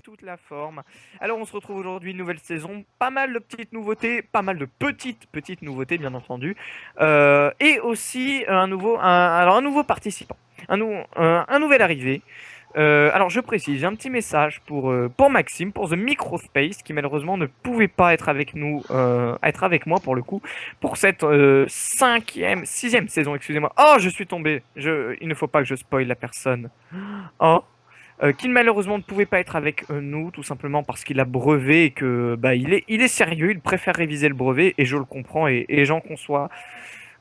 toute la forme. Alors on se retrouve aujourd'hui, une nouvelle saison, pas mal de petites nouveautés, pas mal de petites nouveautés bien entendu, et aussi un nouveau participant, un nouvel arrivé. Alors je précise, j'ai un petit message pour Maxime, pour The Microspace, qui malheureusement ne pouvait pas être avec nous, être avec moi pour le coup, pour cette sixième saison, excusez-moi. Oh, je suis tombé. Il ne faut pas que je spoil la personne. Oh, qui malheureusement ne pouvait pas être avec nous, tout simplement parce qu'il a brevet et que bah il est sérieux, il préfère réviser le brevet et je le comprends et j'en conçois.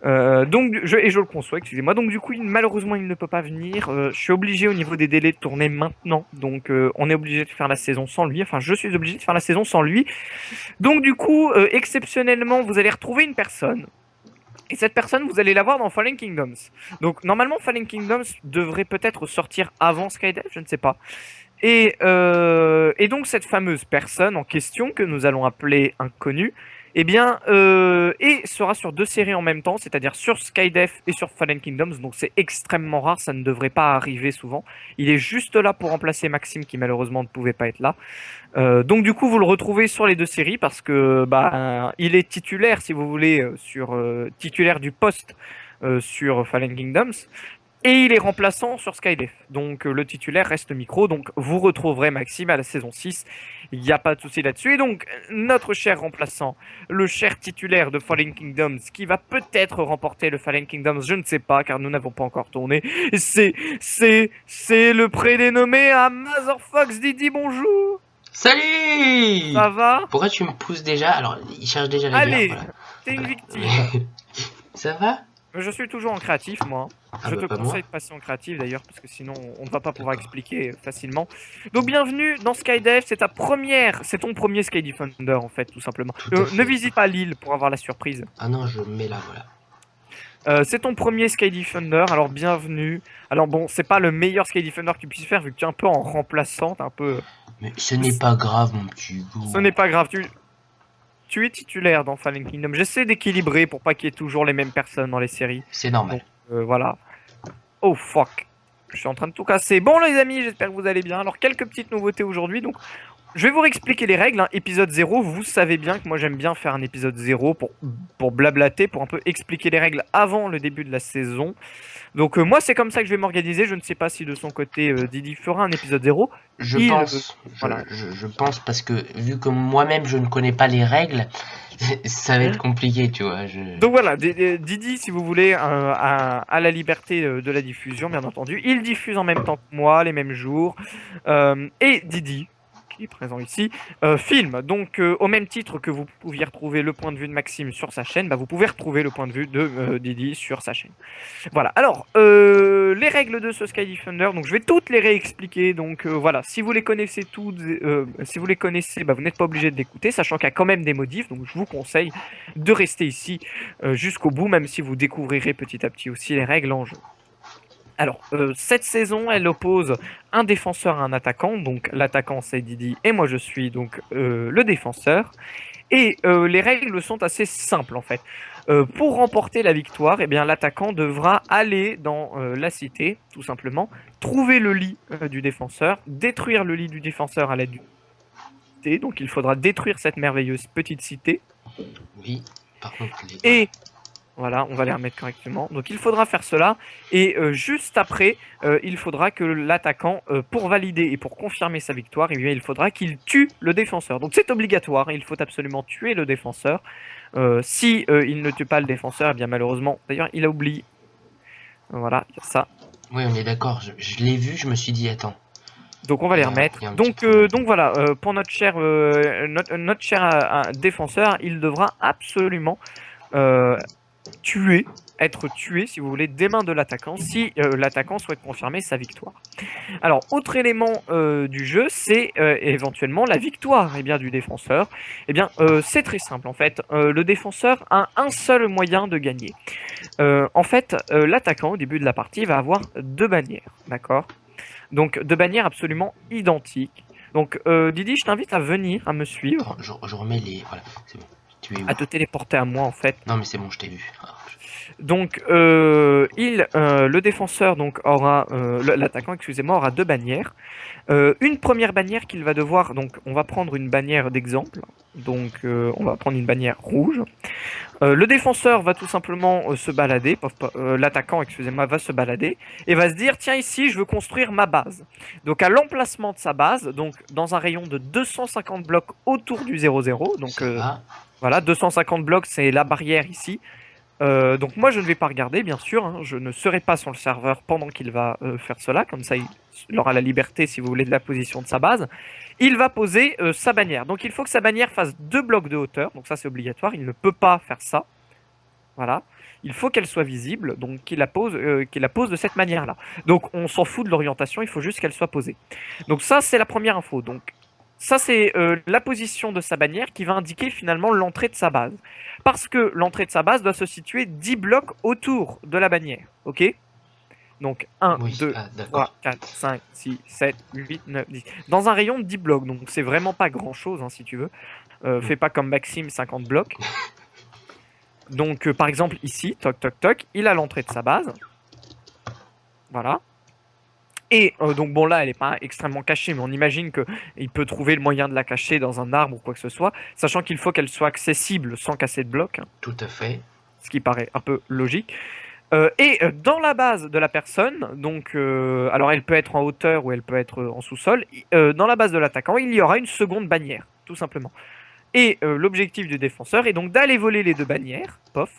Et je le conçois, excusez-moi. Donc du coup, malheureusement, il ne peut pas venir. Je suis obligé au niveau des délais de tourner maintenant. Donc on est obligé de faire la saison sans lui. Enfin, je suis obligé de faire la saison sans lui. Donc du coup, exceptionnellement, vous allez retrouver une personne. Et cette personne, vous allez la voir dans Fallen Kingdoms. Donc normalement, Fallen Kingdoms devrait peut-être sortir avant Skydive, je ne sais pas. Et donc cette fameuse personne en question que nous allons appeler inconnu, eh bien, et sera sur deux séries en même temps, c'est-à-dire sur Skydef et sur Fallen Kingdoms. Donc c'est extrêmement rare, ça ne devrait pas arriver souvent. Il est juste là pour remplacer Maxime qui malheureusement ne pouvait pas être là. Donc du coup vous le retrouvez sur les deux séries parce que bah il est titulaire si vous voulez titulaire du poste sur Fallen Kingdoms. Et il est remplaçant sur Skydef. Donc le titulaire reste micro. Donc vous retrouverez Maxime à la saison 6. Il n'y a pas de souci là-dessus. Et donc notre cher remplaçant, le cher titulaire de Fallen Kingdoms, qui va peut-être remporter le Fallen Kingdoms, je ne sais pas, car nous n'avons pas encore tourné. C'est le prédénommé à Motherfox Didi, bonjour. Salut! Ça va? Pourquoi tu me pousses déjà? Alors, il cherche déjà la guerre, Allez, voilà. t'es une Voilà. victime. Ça va? Je suis toujours en créatif, moi. Ah Je bah te pas moi. conseille de passer en créatif d'ailleurs, parce que sinon on ne va pas pouvoir D'accord. expliquer facilement. Donc bienvenue dans Skydev, c'est ton premier Sky Defender en fait, tout simplement. Tout à Ne fait. visite pas l'île pour avoir la surprise. Ah non, je mets là, voilà. C'est ton premier Sky Defender, alors bienvenue. Alors bon, c'est pas le meilleur Sky Defender que tu puisses faire, vu que tu es un peu en remplaçant, t'es un peu... Mais ce n'est pas grave, mon petit Ce Hugo. n'est pas grave, tu es titulaire dans Fallen Kingdom. J'essaie d'équilibrer pour pas qu'il y ait toujours les mêmes personnes dans les séries. C'est normal. Donc voilà. Oh fuck. Je suis en train de tout casser. Bon les amis, j'espère que vous allez bien. Alors quelques petites nouveautés aujourd'hui. Donc je vais vous réexpliquer les règles. Hein. Épisode 0, vous savez bien que moi j'aime bien faire un épisode 0 pour blablater, pour un peu expliquer les règles avant le début de la saison. Donc moi c'est comme ça que je vais m'organiser. Je ne sais pas si de son côté Didi fera un épisode 0. Je Il... pense, voilà. je pense parce que vu que moi-même je ne connais pas les règles, ça va être compliqué, tu vois. Donc voilà, Didi, si vous voulez, a la liberté de la diffusion, bien entendu. Il diffuse en même temps que moi, les mêmes jours. Et Didi, qui est présent ici, filme. Donc au même titre que vous pouviez retrouver le point de vue de Maxime sur sa chaîne, bah, vous pouvez retrouver le point de vue de Didi sur sa chaîne. Voilà, alors, les règles de ce Sky Defender, donc je vais toutes les réexpliquer, donc voilà, si vous les connaissez toutes, si vous les connaissez, bah, vous n'êtes pas obligé de l'écouter, sachant qu'il y a quand même des modifs, donc je vous conseille de rester ici jusqu'au bout, même si vous découvrirez petit à petit aussi les règles en jeu. Alors, cette saison, elle oppose un défenseur à un attaquant, donc l'attaquant c'est Didi, et moi je suis donc le défenseur. Et les règles sont assez simples en fait. Pour remporter la victoire, eh bien, l'attaquant devra aller dans la cité, tout simplement, trouver le lit du défenseur, détruire le lit du défenseur à l'aide du cité. Donc il faudra détruire cette merveilleuse petite cité. Oui, par contre, Et voilà, on va les remettre correctement. Donc il faudra faire cela. Et juste après, il faudra que l'attaquant, pour valider et pour confirmer sa victoire, eh bien, il faudra qu'il tue le défenseur. Donc c'est obligatoire, il faut absolument tuer le défenseur. Si il ne tue pas le défenseur, eh bien malheureusement, d'ailleurs il a oublié. Voilà, il y a ça. Oui, on est d'accord. Je l'ai vu, je me suis dit, attends. Donc on va les remettre. Il y a un petit problème. Donc voilà, pour notre cher, notre cher défenseur, il devra absolument être tué, si vous voulez, des mains de l'attaquant, si l'attaquant souhaite confirmer sa victoire. Alors, autre élément du jeu, c'est éventuellement la victoire bien, du défenseur. Eh bien, c'est très simple, en fait. Le défenseur a un seul moyen de gagner. En fait, l'attaquant, au début de la partie, va avoir deux bannières, d'accord? Donc, deux bannières absolument identiques. Donc, Didi, je t'invite à venir, à me suivre. Attends, je remets les... Voilà, c'est bon. Tu es où? à te téléporter à moi en fait. Non, mais c'est bon, je t'ai vu. Donc, le défenseur donc aura, l'attaquant, excusez-moi, aura deux bannières. Une première bannière qu'il va devoir, donc on va prendre une bannière d'exemple. Donc, on va prendre une bannière rouge. Le défenseur va tout simplement se balader, l'attaquant, excusez-moi, va se balader et va se dire, tiens, ici, je veux construire ma base. Donc, à l'emplacement de sa base, donc dans un rayon de 250 blocs autour du 0,0. Donc, Ça va. voilà, 250 blocs, c'est la barrière ici. Donc moi je ne vais pas regarder bien sûr, hein, je ne serai pas sur le serveur pendant qu'il va faire cela, comme ça il aura la liberté si vous voulez de la position de sa base. Il va poser sa bannière, donc il faut que sa bannière fasse 2 blocs de hauteur, donc ça c'est obligatoire, il ne peut pas faire ça, voilà. Il faut qu'elle soit visible, donc qu'il la pose de cette manière-là. Donc on s'en fout de l'orientation, il faut juste qu'elle soit posée. Donc ça c'est la première info, donc ça c'est la position de sa bannière qui va indiquer finalement l'entrée de sa base. Parce que l'entrée de sa base doit se situer 10 blocs autour de la bannière. Ok? Donc 1, Oui, 2, ah, 3, d'accord. 4, 5, 6, 7, 8, 9, 10. Dans un rayon de 10 blocs. Donc c'est vraiment pas grand chose hein, si tu veux. Fais pas comme Maxime, 50 blocs. Donc par exemple ici, toc toc toc, il a l'entrée de sa base. Voilà. Et donc bon là, elle n'est pas extrêmement cachée, mais on imagine qu'il peut trouver le moyen de la cacher dans un arbre ou quoi que ce soit, sachant qu'il faut qu'elle soit accessible sans casser de blocs, hein, Tout à fait. ce qui paraît un peu logique. Dans la base de la personne, donc alors elle peut être en hauteur ou elle peut être en sous-sol, dans la base de l'attaquant, il y aura une seconde bannière, tout simplement. Et l'objectif du défenseur est donc d'aller voler les deux bannières, pof,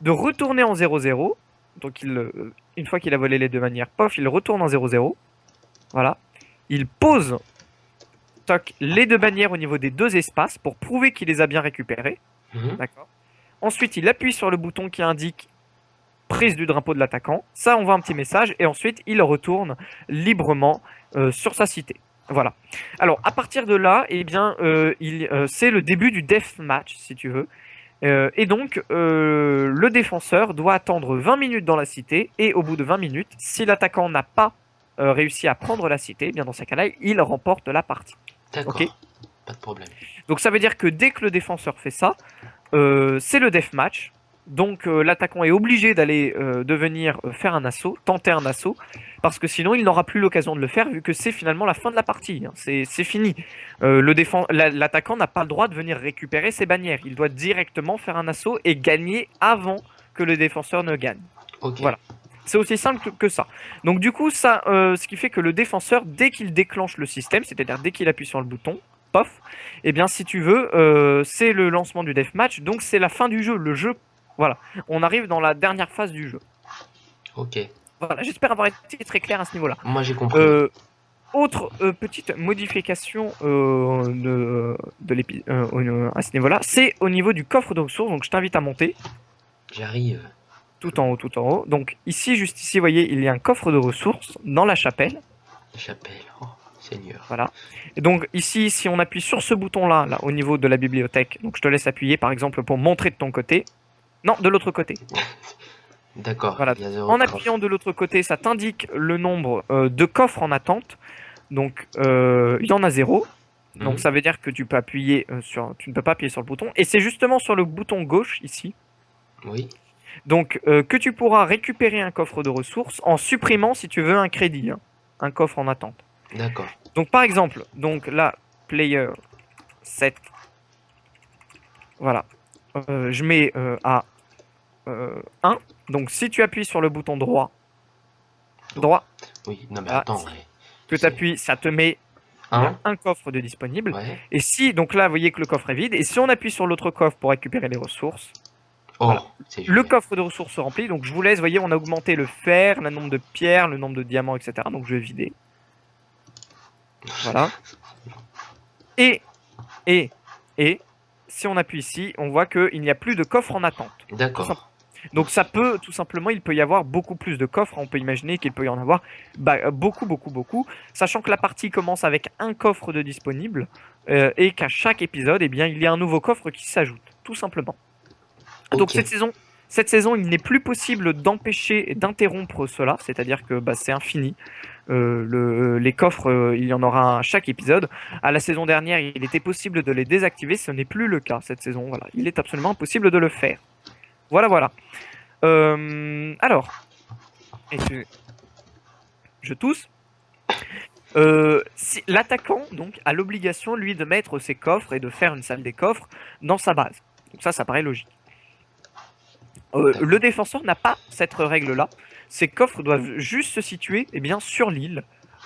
de retourner en 0-0. Donc une fois qu'il a volé les deux bannières, pof, il retourne en 0-0. Voilà. Il pose toc, les deux bannières au niveau des deux espaces pour prouver qu'il les a bien récupérées. Mhm. D'accord. Ensuite, il appuie sur le bouton qui indique prise du drapeau de l'attaquant. Ça envoie un petit message et ensuite il retourne librement sur sa cité. Voilà. Alors à partir de là, eh bien, c'est le début du deathmatch, si tu veux. Et donc, le défenseur doit attendre 20 minutes dans la cité, et au bout de 20 minutes, si l'attaquant n'a pas réussi à prendre la cité, eh bien dans ces cas-là, il remporte la partie. D'accord. Ok. Pas de problème. Donc ça veut dire que dès que le défenseur fait ça, c'est le deathmatch. Donc l'attaquant est obligé d'aller de venir faire un assaut, tenter un assaut, parce que sinon il n'aura plus l'occasion de le faire vu que c'est finalement la fin de la partie. Hein. C'est fini. L'attaquant n'a pas le droit de venir récupérer ses bannières. Il doit directement faire un assaut et gagner avant que le défenseur ne gagne. Ok. Voilà. C'est aussi simple que ça. Donc du coup, ça, ce qui fait que le défenseur, dès qu'il déclenche le système, c'est-à-dire dès qu'il appuie sur le bouton, pof, eh bien si tu veux, c'est le lancement du deathmatch, donc c'est la fin du jeu. Le jeu, voilà, on arrive dans la dernière phase du jeu. Ok. Voilà, j'espère avoir été très clair à ce niveau-là. Moi j'ai compris. Autre petite modification à ce niveau-là, c'est au niveau du coffre de ressources. Donc je t'invite à monter J'arrive. tout en haut, tout en haut. Donc ici, juste ici, vous voyez, il y a un coffre de ressources dans la chapelle. Chapelle. Oh, Seigneur. Voilà. Et donc ici, si on appuie sur ce bouton-là, là, au niveau de la bibliothèque, donc je te laisse appuyer par exemple pour montrer de ton côté. Non, de l'autre côté. D'accord. Voilà. Il y a zéro En coffre. appuyant de l'autre côté, ça t'indique le nombre de coffres en attente. Donc il y en a 0. Donc Mhm. ça veut dire que tu peux appuyer tu ne peux pas appuyer sur le bouton. Et c'est justement sur le bouton gauche ici. Oui. Donc que tu pourras récupérer un coffre de ressources en supprimant si tu veux un crédit, hein, un coffre en attente. D'accord. Donc par exemple, donc là, player 7. Voilà. Je mets à 1. Donc si tu appuies sur le bouton droit, Oui. Non mais voilà, attends. Ouais. que tu appuies, ça te met Un. un coffre de disponible. Ouais. Et si, donc là, vous voyez que le coffre est vide. Et si on appuie sur l'autre coffre pour récupérer les ressources, Oh. voilà. C'est Le génial. coffre de ressources se remplit. Donc je vous laisse, vous voyez, on a augmenté le fer, le nombre de pierres, le nombre de diamants, etc. Donc je vais vider. Voilà. Et, si on appuie ici, on voit qu'il n'y a plus de coffre en attente. D'accord. Donc ça peut, tout simplement, il peut y avoir beaucoup plus de coffres. On peut imaginer qu'il peut y en avoir beaucoup. Sachant que la partie commence avec un coffre de disponible et qu'à chaque épisode, eh bien, il y a un nouveau coffre qui s'ajoute, tout simplement. Donc Ok. cette saison Cette saison, il n'est plus possible d'empêcher et d'interrompre cela, c'est-à-dire que bah, c'est infini. Les coffres, il y en aura un à chaque épisode. À la saison dernière, il était possible de les désactiver, ce n'est plus le cas cette saison. Voilà, il est absolument impossible de le faire. Voilà, voilà. Alors, je tousse. Si, l'attaquant donc a l'obligation lui de mettre ses coffres et de faire une salle des coffres dans sa base. Donc ça paraît logique. Le défenseur n'a pas cette règle-là. Ses coffres doivent juste se situer bien, sur l'île,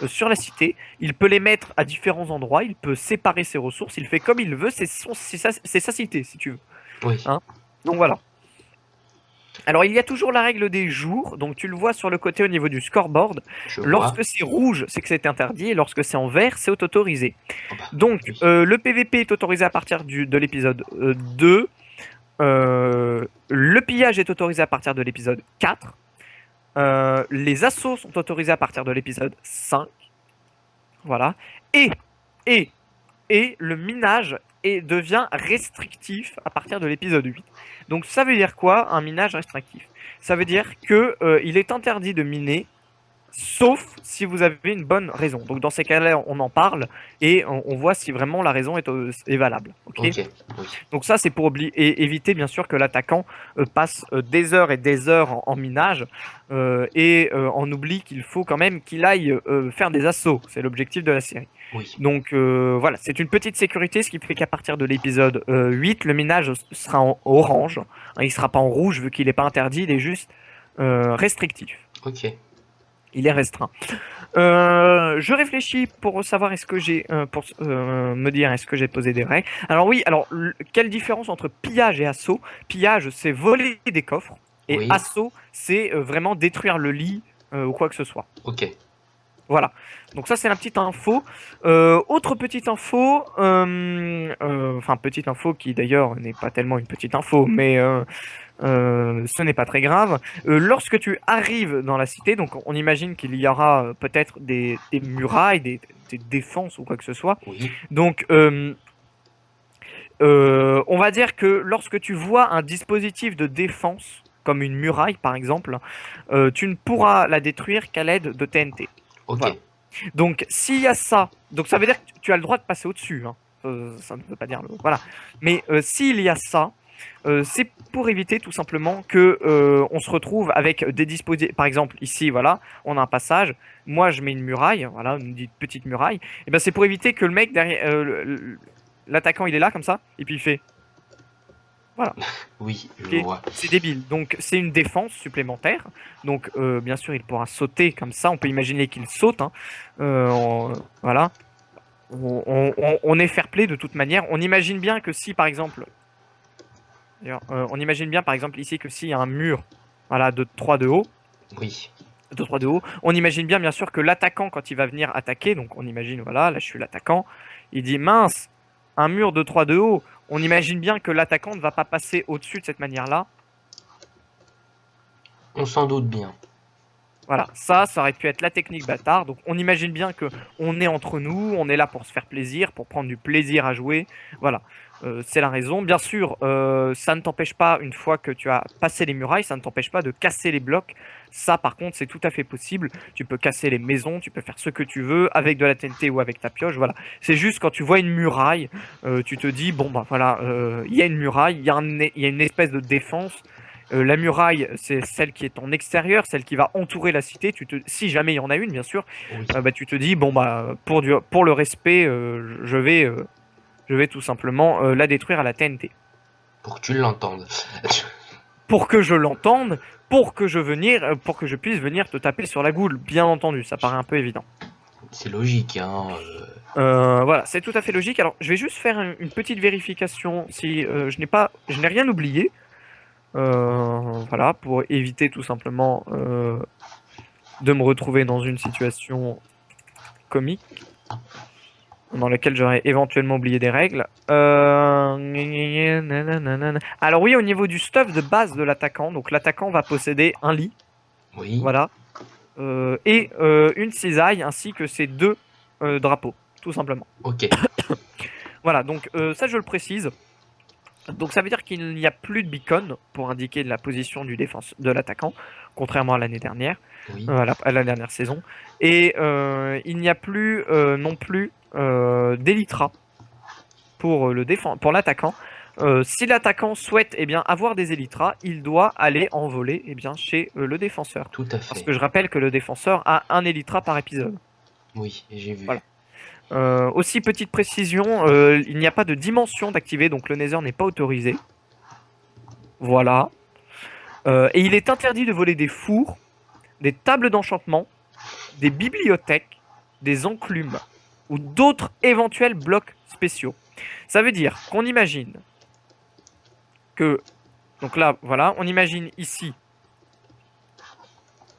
sur la cité. Il peut les mettre à différents endroits, il peut séparer ses ressources, il fait comme il veut, c'est sa cité, si tu veux. Oui. Hein, donc voilà. Alors il y a toujours la règle des jours, donc tu le vois sur le côté au niveau du scoreboard. Lorsque c'est rouge, c'est que c'est interdit, et lorsque c'est en vert, c'est autorisé. Donc le PVP est autorisé à partir de l'épisode 2. Le pillage est autorisé à partir de l'épisode 4. Les assauts sont autorisés à partir de l'épisode 5. Voilà. Et le minage devient restrictif à partir de l'épisode 8. Donc ça veut dire quoi, un minage restrictif? Ça veut dire que il est interdit de miner, sauf si vous avez une bonne raison. Donc dans ces cas-là, on en parle et on voit si vraiment la raison est valable. Okay, oui. Donc ça, c'est pour éviter bien sûr que l'attaquant passe des heures et des heures en minage et on oublie qu'il faut quand même qu'il aille faire des assauts. C'est l'objectif de la série. Oui. Donc voilà, c'est une petite sécurité, ce qui fait qu'à partir de l'épisode 8, le minage sera en orange. Il ne sera pas en rouge vu qu'il n'est pas interdit, il est juste restrictif. Ok. Il est restreint. Je réfléchis pour savoir est-ce que j'ai pour me dire est-ce que j'ai posé des règles. Alors oui, alors quelle différence entre pillage et assaut? Pillage, c'est voler des coffres et oui. assaut, c'est vraiment détruire le lit ou quoi que ce soit. Ok. Voilà. Donc ça c'est la petite info. Autre petite info, enfin petite info qui d'ailleurs n'est pas tellement une petite info, mais ce n'est pas très grave. Lorsque tu arrives dans la cité, donc on imagine qu'il y aura peut-être des murailles, des défenses ou quoi que ce soit. Oui. Donc on va dire que lorsque tu vois un dispositif de défense, comme une muraille par exemple, tu ne pourras la détruire qu'à l'aide de TNT. Ok. Voilà. Donc s'il y a ça, donc ça veut dire que tu as le droit de passer au-dessus. Hein. Ça ne veut pas dire voilà. Mais s'il y a ça, c'est pour éviter tout simplement que on se retrouve avec des dispositifs. Par exemple, ici, voilà, on a un passage. Moi, je mets une muraille, voilà, une petite muraille. Et ben, c'est pour éviter que le mec derrière, l'attaquant, il est là comme ça, et puis il fait. Voilà. Oui, je vois. C'est débile. Donc, c'est une défense supplémentaire. Donc, bien sûr, il pourra sauter comme ça. On peut imaginer qu'il saute. Hein. Voilà. On est fair play de toute manière. On imagine bien que si, par exemple, on imagine bien, par exemple, ici que s'il y a un mur, voilà, de 3 de haut. Oui. De 3 de haut. On imagine bien sûr, que l'attaquant, quand il va venir attaquer, donc on imagine, voilà, là je suis l'attaquant, il dit mince, un mur de 3 de haut. On imagine bien que l'attaquant ne va pas passer au-dessus de cette manière-là. On s'en doute bien. Voilà, ça aurait pu être la technique bâtard. Donc on imagine bien que on est entre nous, on est là pour se faire plaisir, pour prendre du plaisir à jouer. Voilà, c'est la raison. Bien sûr, ça ne t'empêche pas, une fois que tu as passé les murailles, ça ne t'empêche pas de casser les blocs. Ça, par contre, c'est tout à fait possible. Tu peux casser les maisons, tu peux faire ce que tu veux avec de la TNT ou avec ta pioche. Voilà, c'est juste quand tu vois une muraille, tu te dis bon bah voilà, il y a une muraille, il y a une espèce de défense. La muraille, c'est celle qui est en extérieur, celle qui va entourer la cité. Si jamais il y en a une, bien sûr, Oui. bah, tu te dis bon bah pour le respect, je vais tout simplement la détruire à la TNT. Pour que tu l'entendes. Pour que je l'entende, pour que je puisse venir te taper sur la goule, bien entendu. Ça paraît un peu évident. C'est logique, hein. Voilà, c'est tout à fait logique. Alors, je vais juste faire une petite vérification si je n'ai rien oublié. Voilà, pour éviter tout simplement de me retrouver dans une situation comique dans laquelle j'aurais éventuellement oublié des règles. Alors oui, au niveau du stuff de base de l'attaquant, donc l'attaquant va posséder un lit, Oui. voilà, et une cisaille ainsi que ses 2 drapeaux, tout simplement. Ok. Voilà, donc ça je le précise. Donc ça veut dire qu'il n'y a plus de beacon pour indiquer la position du défense de l'attaquant, contrairement à l'année dernière, Oui. à la dernière saison. Et il n'y a plus non plus d'elytra pour pour l'attaquant. Si l'attaquant souhaite avoir des elytras, il doit aller en voler chez le défenseur. Tout à Parce fait. que je rappelle que le défenseur a un elytra par épisode. Oui, j'ai vu. Voilà. Aussi, petite précision, il n'y a pas de dimension d'activer, donc le Nether n'est pas autorisé. Voilà. Et il est interdit de voler des fours, des tables d'enchantement, des bibliothèques, des enclumes ou d'autres éventuels blocs spéciaux. Ça veut dire qu'on imagine que... Donc là, voilà, on imagine ici...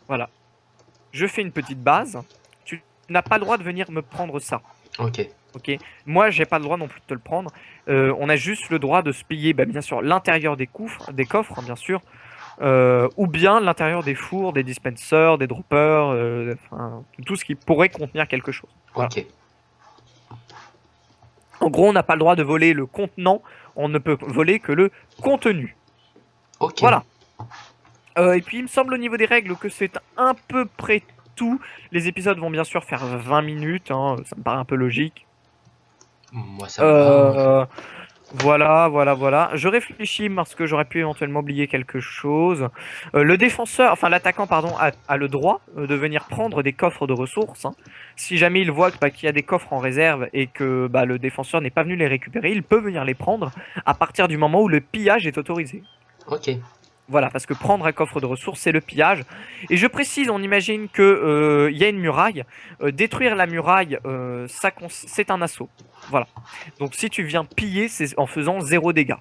Voilà. Je fais une petite base. Tu n'as pas le droit de venir me prendre ça. Ok. Ok. Moi, j'ai pas le droit non plus de te le prendre. On a juste le droit de se piller, bien sûr, l'intérieur des coffres, bien sûr, ou bien l'intérieur des fours, des dispensers, des droppers, enfin, tout ce qui pourrait contenir quelque chose. Voilà. Ok. En gros, on n'a pas le droit de voler le contenant, on ne peut voler que le contenu. Ok. Voilà. Et puis, il me semble au niveau des règles que c'est à peu près tout. Les épisodes vont bien sûr faire 20 minutes, hein, ça me paraît un peu logique. Moi, ça me va. Voilà. Je réfléchis parce que j'aurais pu éventuellement oublier quelque chose. Le défenseur, enfin l'attaquant, pardon, a le droit de venir prendre des coffres de ressources, hein. Si jamais il voit qu'il y a des coffres en réserve et que le défenseur n'est pas venu les récupérer, il peut venir les prendre à partir du moment où le pillage est autorisé. Ok. Voilà, parce que prendre un coffre de ressources, c'est le pillage. Et je précise, on imagine que y a une muraille. Détruire la muraille, c'est un assaut. Voilà. Donc si tu viens piller, c'est en faisant 0 dégâts.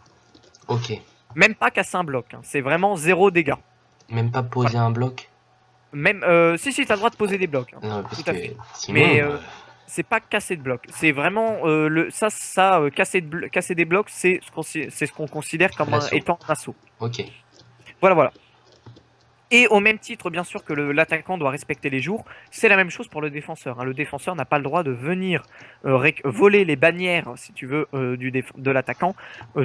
Ok. Même pas casser un bloc, hein. C'est vraiment 0 dégâts. Même pas poser un bloc? Même, si, t'as le droit de poser des blocs, hein. Non, parce Tout à que fait. sinon... Mais c'est pas casser de blocs. C'est vraiment casser des blocs, c'est ce qu'on considère comme L'assaut. étant un assaut. Ok. Voilà. Et au même titre, bien sûr, que l'attaquant doit respecter les jours, c'est la même chose pour le défenseur, hein. Le défenseur n'a pas le droit de venir voler les bannières, si tu veux, de l'attaquant,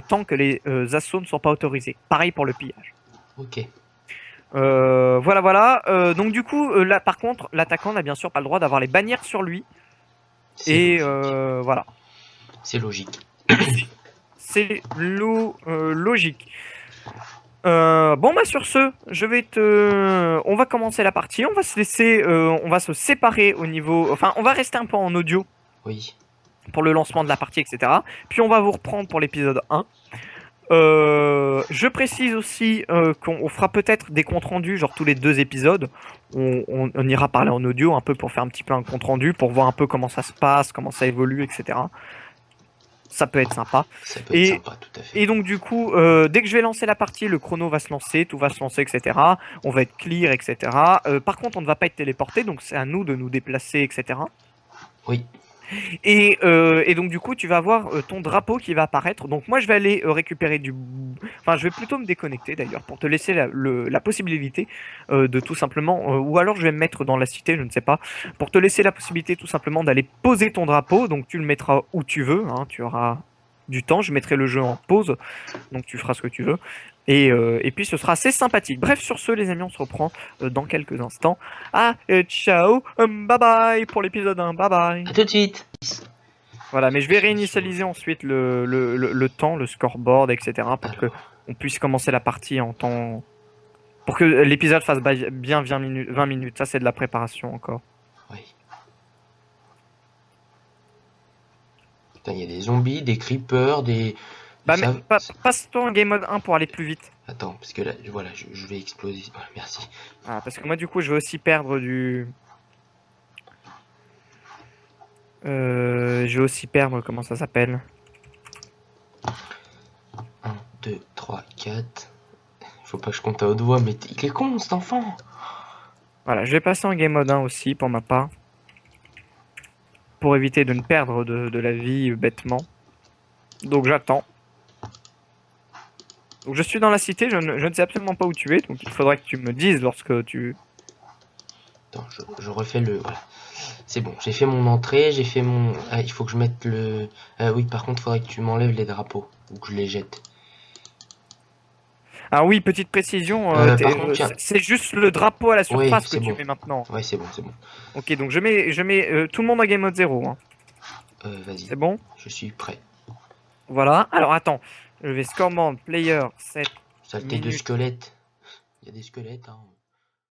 tant que les assauts ne sont pas autorisés. Pareil pour le pillage. Ok. Voilà. Donc du coup, là, par contre, l'attaquant n'a bien sûr pas le droit d'avoir les bannières sur lui. Et voilà. C'est logique. C'est logique. Sur ce, on va commencer la partie. On va se laisser, on va se séparer au niveau, enfin, on va rester un peu en audio. Oui. Pour le lancement de la partie, etc. Puis on va vous reprendre pour l'épisode 1. Je précise aussi qu'on fera peut-être des comptes rendus, genre tous les 2 épisodes. On ira parler en audio un peu pour faire un petit peu un compte rendu, pour voir un peu comment ça se passe, comment ça évolue, etc. Ça peut être sympa. Ça peut être sympa, tout à fait. Et donc du coup, dès que je vais lancer la partie, le chrono va se lancer, tout va se lancer, etc. On va être clear, etc. Par contre, on ne va pas être téléporté, donc c'est à nous de nous déplacer, etc. Oui. Et donc du coup, tu vas avoir ton drapeau qui va apparaître. Donc moi, je vais aller récupérer Enfin, je vais plutôt me déconnecter d'ailleurs pour te laisser la possibilité de tout simplement... ou alors je vais me mettre dans la cité, je ne sais pas. Pour te laisser la possibilité tout simplement d'aller poser ton drapeau. Donc tu le mettras où tu veux, hein, tu auras du temps. Je mettrai le jeu en pause, donc tu feras ce que tu veux. Et puis ce sera assez sympathique. Bref, sur ce, les amis, on se reprend dans quelques instants. Ciao, bye bye pour l'épisode 1, bye bye. À tout de suite. Voilà, mais je vais réinitialiser ensuite le temps, le scoreboard, etc. pour que on puisse commencer la partie en temps... Pour que l'épisode fasse bien 20 minutes. Ça, c'est de la préparation encore. Oui. Putain, il y a des zombies, des creepers, des... Passe-toi en game mode 1 pour aller plus vite. Attends, parce que là, voilà, je vais exploser. Voilà, merci. Ah, parce que moi, du coup, je vais aussi perdre du... je vais aussi perdre, comment ça s'appelle? 1, 2, 3, 4... Faut pas que je compte à haute voix, mais il est con, cet enfant. Voilà, je vais passer en game mode 1 aussi, pour ma part. Pour éviter de ne perdre de la vie bêtement. Donc j'attends. Donc je suis dans la cité, je ne sais absolument pas où tu es, donc il faudrait que tu me dises lorsque tu... Attends, je refais le... Voilà. C'est bon, j'ai fait mon entrée, j'ai fait mon... Ah, il faut que je mette le... oui, par contre, il faudrait que tu m'enlèves les drapeaux, ou que je les jette. Ah oui, petite précision, Par contre, tiens. c'est juste le drapeau à la Oui, surface que c'est tu bon. mets maintenant. Ouais, c'est bon, c'est bon. Ok, donc je mets tout le monde en game mode 0. Hein. Vas-y, C'est bon? je suis prêt. Voilà. Alors attends, je vais score mode player 7 Saleté de minutes. squelette. Il y a des squelettes, hein.